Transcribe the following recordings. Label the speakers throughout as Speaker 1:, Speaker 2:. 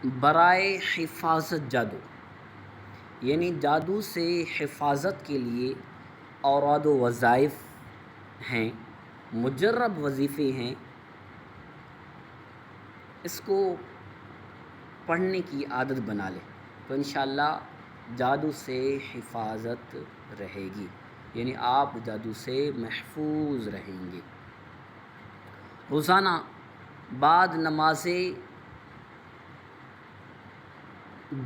Speaker 1: برائے حفاظت جادو، یعنی جادو سے حفاظت کے لیے اوراد و وظائف ہیں، مجرب وظیفے ہیں، اس کو پڑھنے کی عادت بنا لیں تو انشاءاللہ جادو سے حفاظت رہے گی، یعنی آپ جادو سے محفوظ رہیں گے۔ روزانہ بعد نماز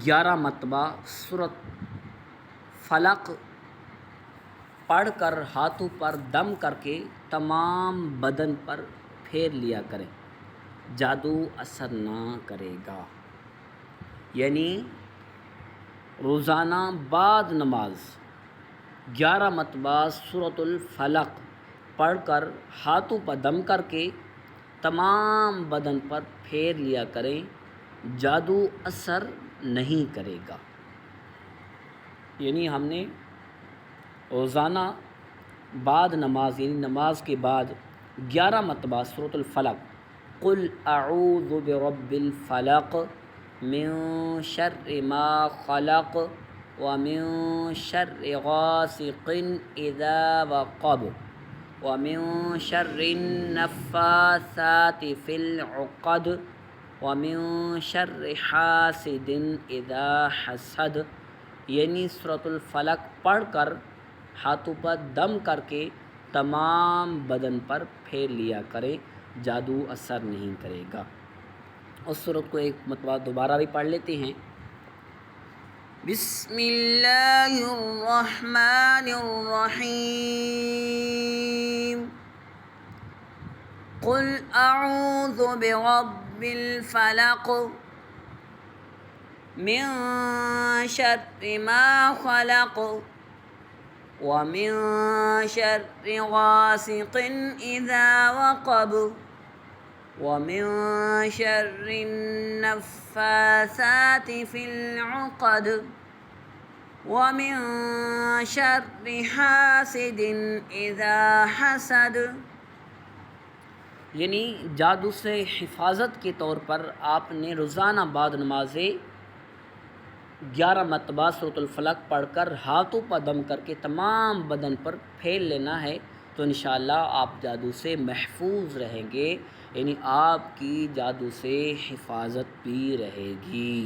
Speaker 1: 11 مرتبہ سورۃ فلق پڑھ کر ہاتھوں پر دم کر کے تمام بدن پر پھیر لیا کریں، جادو اثر نہ کرے گا۔ یعنی روزانہ بعد نماز 11 مرتبہ سورۃ الفلق پڑھ کر ہاتھوں پر دم کر کے تمام بدن پر پھیر لیا کریں، جادو اثر نہیں کرے گا۔ یعنی ہم نے روزانہ بعد نماز، یعنی نماز کے بعد 11 مرتبہ سورۃ الفلق، قل اعوذ برب الفلق من شر ما خلق ومن شر غاسق اذا وقب ومن شر النفاثات في العقد ومن شر حاسد اذا حسد، یعنی سورۃ الفلق پڑھ کر ہاتھوں پر دم کر کے تمام بدن پر پھیر لیا کریں، جادو اثر نہیں کرے گا۔ اس سورت کو ایک مرتبہ دوبارہ بھی پڑھ لیتے ہیں۔ بسم اللہ الرحمن الرحیم، قل اعوذ برب الفلق من شر ما خلق ومن شر غاسق اذا وقب ومن شر النفاثات في العقد ومن شر حاسد اذا حسد، یعنی جادو سے حفاظت کے طور پر آپ نے روزانہ بعد نماز 11 مرتبہ سورۃ الفلق پڑھ کر ہاتھوں پر دم کر کے تمام بدن پر پھیر لینا ہے، تو انشاءاللہ آپ جادو سے محفوظ رہیں گے، یعنی آپ کی جادو سے حفاظت بھی رہے گی۔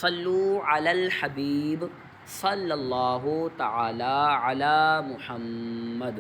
Speaker 1: صلو علی الحبیب صلی اللہ تعالی علی محمد۔